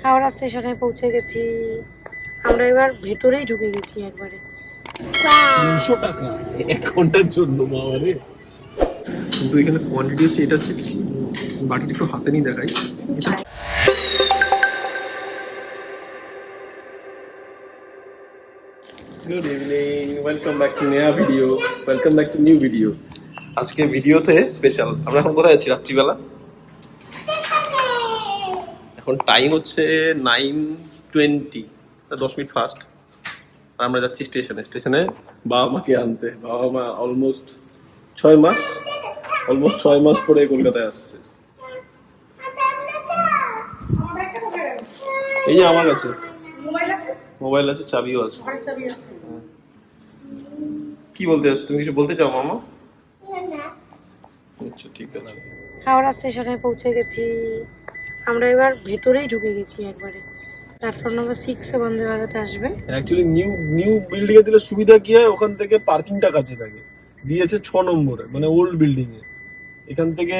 হাওড়া স্টেশনে পৌঁছে গেছি আমরা। এবার ভেতরেই ঢুকে গেছি একবারে। 300 টাকা 1 ঘন্টার জন্য বাবারে। কিন্তু এখানে কোয়ান্টিটি হচ্ছে, এটা হচ্ছে বাটিটা একটু হাতে নিয়ে দেখাই। Good evening, welcome back to নয়া ভিডিও, welcome back to new video. আজকে ভিডিওতে স্পেশাল। আমরা এখন কোথায় যাচ্ছি রাত্রিবেলা? এখন টাইম হচ্ছে 9:20, 10 মিনিট ফাস্ট। আর আমরা যাচ্ছি স্টেশনে বাবা মাকে আনতে। বাবা মা অলমোস্ট 6 মাস পরে কলকাতায় আসছে। এই যে আমার কাছে মোবাইল আছে, চাবিও আছে। কি বলতে যাচ্ছ তুমি? কিছু বলতে চাও মামা? আচ্ছা ঠিক আছে। হাওড়া স্টেশনে পৌঁছে গেছি আমরা। এবার ভেতরেই ঢুকে গেছি একবারে। প্ল্যাটফর্ম নম্বর 6 বন্দে ভারত আসবে। অ্যাকচুয়ালি নিউ বিল্ডিং এ দিলে সুবিধা কি হয়, ওখান থেকে পার্কিংটা কাছে থাকে। দিয়েছে 6 নম্বরে, মানে ওল্ড বিল্ডিং এ। এখান থেকে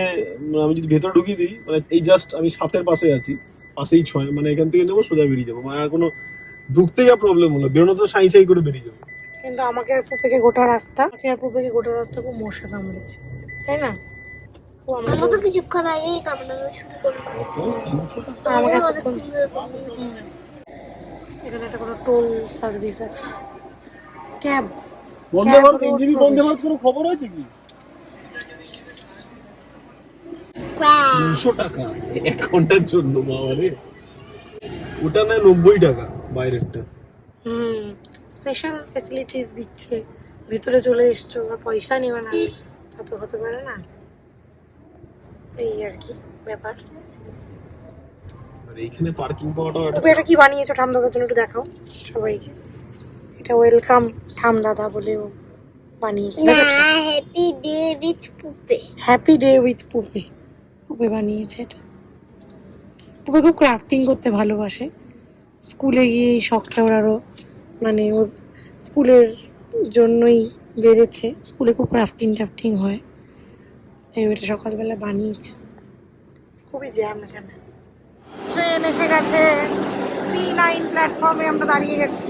আমি যদি ভেতরে ঢুকিয়ে দিই, মানে এই জাস্ট আমি 7-এর পাশে আছি, পাশেই 6, মানে এখান থেকে নেবো সোজা বেরিয়ে যাবো। মানে আর কোনো ঢুকতে যা প্রবলেম হলো, বেরোনো তো সাই করে বেরিয়ে যাবো। কিন্তু আমাকে আর পুপেকে গোটা রাস্তা খুব মশা কামড়েছে, তাই না? আমরা তো কিছুক্ষণ আগেই কামড়ানো শুরু করলাম। এখানে একটা কোনো টোল সার্ভিস আছে, ক্যাব। বন্দে ভারত, এনজিবি বন্দে ভারত কোনো খবর আছে কি? 300 টাকা 1 ঘন্টার জন্য বাবারে। ওটা না 90 টাকা বাইরেরটা। স্পেশাল ফ্যাসিলিটিস দিচ্ছে। ভিতরে চলে এসছো আর পয়সা নেবে না, তা তো হতে পারে না। এই আর কি ব্যাপার। আর এইখানে পার্কিং পাওয়াটা এটা কি বানিয়েছো ঠামদাদার জন্য একটু দেখাও সবাইকে। এটা ওয়েলকাম ঠামদাদা বলেও বানিয়েছে। Happy day with Pupe. Happy day with Pupe. Pupe বানিয়েছে এটা। পুপে খুব ক্রাফটিং করতে ভালোবাসে। স্কুলে গিয়ে এই শখটা ওর আরো, মানে ও স্কুলের জন্যই বেড়েছে। স্কুলে খুব ক্রাফটিং হয়, তাই ওটা সকালবেলা বানিয়েছে। খুবই জ্যাম এখানে। ট্রেন এসে গেছে। C9 প্ল্যাটফর্মে আমরা দাঁড়িয়ে গেছি।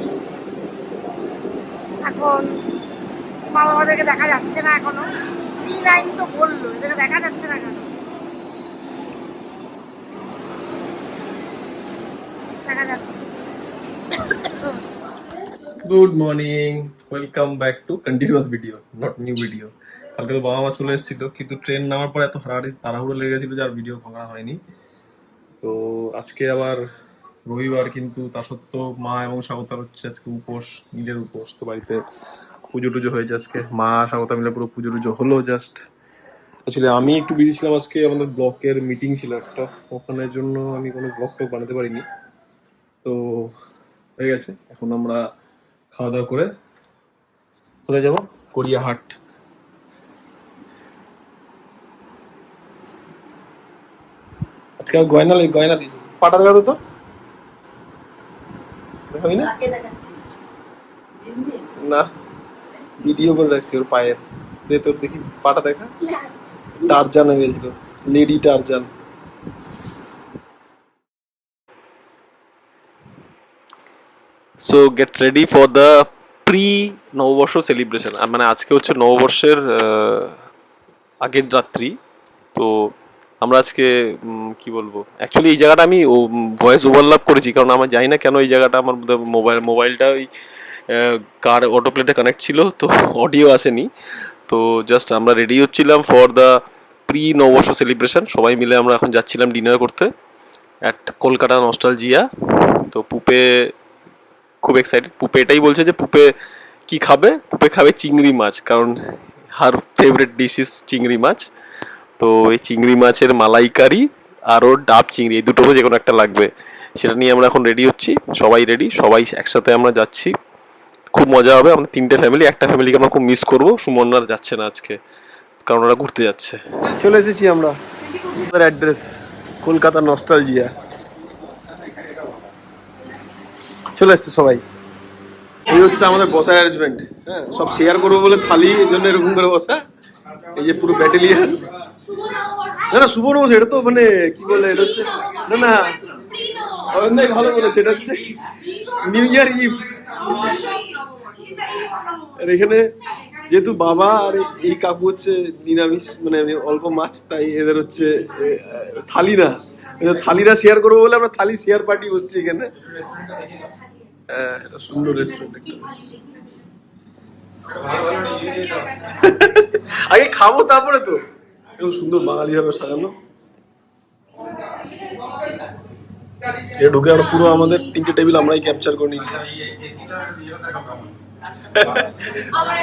এখন মা বাবাদেরকে দেখা যাচ্ছে না এখনো। C9 তো বললো, এদেরকে দেখা যাচ্ছে না কেন? দেখা যাচ্ছে। Good morning, welcome back two continuous video, not new video. কালকে তো বাবা মা চলে এসেছিল, কিন্তু ট্রেন নামার পর এত তাড়াহুড়ো লেগে গেছিল যে আর ভিডিও করা হয়নি। তো আজকে আবার রবিবার, কিন্তু তা সত্ত্বেও মা এবং স্বাগতার হচ্ছে আজকে উপোস, নীলের উপোস। তো বাড়িতে পুজো টুজো হয়েছে আজকে। মা স্বাগতা মিলে পুরো পুজো টুজো হলো জাস্ট। অ্যাকচুয়ালি আমি একটু বিজি ছিলাম আজকে, আমাদের ব্লকের মিটিং ছিল একটা, ওখানের জন্য আমি কোনো ব্লগ টক বানাতে পারিনি। তো হয়ে গেছে। এখন আমরা খাওয়া দাওয়া করে কোথায় যাবো? গড়িয়াহাট। আজকে গয়না দিয়েছি। পাটা দেখা তো দেখাবি না? না, ভিডিও করে রাখছি ওর পায়ের। দে তোর দেখি পাটা দেখা। টারজান হয়ে গেছিল, lady Tarzan. So get ready for the pre নববর্ষ সেলিব্রেশন। মানে আজকে হচ্ছে নববর্ষের আগের রাত্রি। তো আমরা আজকে কি বলবো, অ্যাকচুয়ালি এই জায়গাটা আমি ভয়েস ওভারল্যাপ করেছি, কারণ আমার জানি না কেন এই জায়গাটা আমার মোবাইলটা ওই কার অটো প্লেটে কানেক্ট ছিল, তো অডিও আসেনি। তো জাস্ট আমরা রেডি হচ্ছিলাম ফর দ্য প্রি নববর্ষ সেলিব্রেশন। সবাই মিলে আমরা এখন যাচ্ছিলাম ডিনার করতে অ্যাট কলকাতা নস্টালজিয়া। তো পুপে খুব এক্সাইটেড। পুপে এটাই বলছে যে পুপে কি খাবে। পুপে খাবে চিংড়ি মাছ, কারণ হার ফেভারিট ডিশ ইজ চিংড়ি মাছ। তো এই চিংড়ি মাছের মালাইকারি আর ওর ডাব চিংড়ি, এই দুটো যে কোনো একটা লাগবে। সেটা নিয়ে আমরা এখন রেডি হচ্ছি। সবাই রেডি, সবাই একসাথে আমরা যাচ্ছি। খুব মজা হবে। আমরা 3টে ফ্যামিলি, একটা ফ্যামিলিকে আমরা খুব মিস করবো। সুমনরা যাচ্ছে না আজকে, কারণ ওরা ঘুরতে যাচ্ছে। চলে এসেছি আমরা। Address Kolkata nostalgia. চলে এসছে সবাই। এই হচ্ছে আমাদের বসার অ্যারেঞ্জমেন্ট। হ্যাঁ, সব শেয়ার করবো বলে থালি, এই জন্য এরকম করে বসা। এই যে পুরো ব্যাটালিয়ান। না শুভ নববর্ষ, এটা তো মানে কি বলে, এটা হচ্ছে না অয়নদাই ভালো বলেছে, এটা হচ্ছে নিউ ইয়ার ইভ। আর এখানে যেহেতু বাবা আর এই কাকু হচ্ছে নিরামিষ, মানে অল্প মাছ, তাই এদের হচ্ছে থালি না, এদের থালিরা শেয়ার করবো বলে আমরা থালি শেয়ার পার্টি বসছি এখানে। হ্যাঁ, এটা সুন্দর রেস্টুরেন্ট একটা। আগে খাবো তারপরে তো। এরকম সুন্দর বাঙালি ভাবে সাজানো। এটা ঢুকে আমরা পুরো আমাদের 3টে টেবিল আমরাই ক্যাপচার করে নিয়েছি।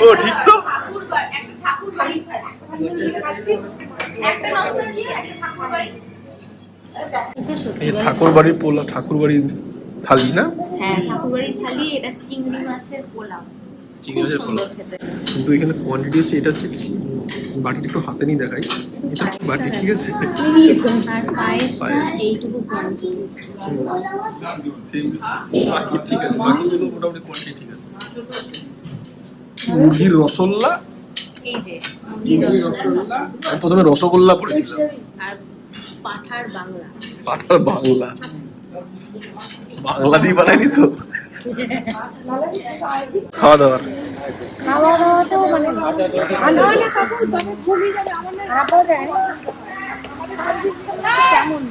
ও ঠিক তো। ঠাকুর বাড়ির পোলা, ঠাকুর বাড়ির থালি না? হ্যাঁ, ঠাকুরবাড়ির থালি। এটা চিংড়ি মাছের পোলাও, চিংড়ি খুব মাছের সুন্দর পোলাও। খেতে। কিন্তু এখানে কোয়ান্টিটি হচ্ছে, এটা হচ্ছে বাটিটা একটু হাতে নিয়ে দেখাই, এটা হচ্ছে বাটি, ঠিক আছে? আর পায়েসটা এইটুকু কোয়ান্টিটি। বাকি ঠিক আছে, বাকিগুলো মোটামুটি কোয়ান্টিটি ঠিক আছে। মুরগির রসগোল্লা, এই যে মুরগির রসগোল্লা, আমি প্রথমে রসগোল্লা পড়েছিলাম। আর পাঠার বাংলা। পাঠার বাংলা, বাংলা দিয়ে বানায়নি তো। খাওয়া দাওয়া তো মানে ভালো হলে কাপড় তবে খুবই যাবে, আমাদের খারাপ যায় না। কেমন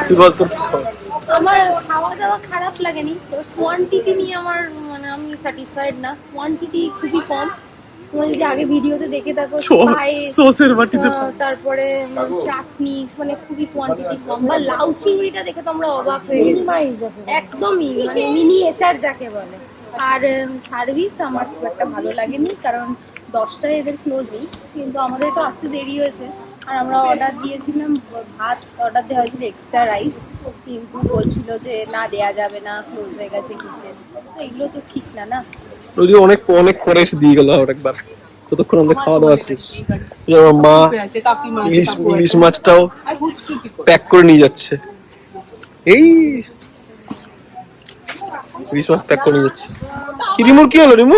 তুই বল তোর। আমার খাওয়া দাওয়া খারাপ লাগেনি, তবে কোয়ান্টিটি নিয়ে আমার মানে আমি স্যাটিসফাইড না। কোয়ান্টিটি খুবই কম। তোমরা যদি আগে ভিডিওতে দেখে থাকো, পায়েস, সসের বাটিতে তারপরে চাটনি, মানে খুবই কোয়ান্টিটি কম। বা লাউ চিংড়িটা দেখে তো আমরা অবাক হয়ে গেছি, একদমই মানে মিনিয়েচার যাকে বলে। আর সার্ভিস আমার খুব একটা ভালো লাগেনি, কারণ 10টায় এদের ক্লোজিং, কিন্তু আমাদের একটু আসতে দেরি হয়েছে। আর আমরা অর্ডার দিয়েছিলাম, ভাত অর্ডার দেওয়া হয়েছিল এক্সট্রা রাইস, কিন্তু বলছিল যে না দেয়া যাবে না, ক্লোজ হয়ে গেছে কিচেন। তো এগুলো তো ঠিক না, না? যদি অনেক অনেক পরে এসে দিয়ে গেল আর একবার, ততক্ষণ আমাদের খাওয়া দাওয়া শেষ। আমার মা ইলিশ মাছটাও প্যাক করে নিয়ে যাচ্ছে, এই ইলিশ মাছ প্যাক করে নিয়ে যাচ্ছে। কি রিমুর কি হলো রিমু?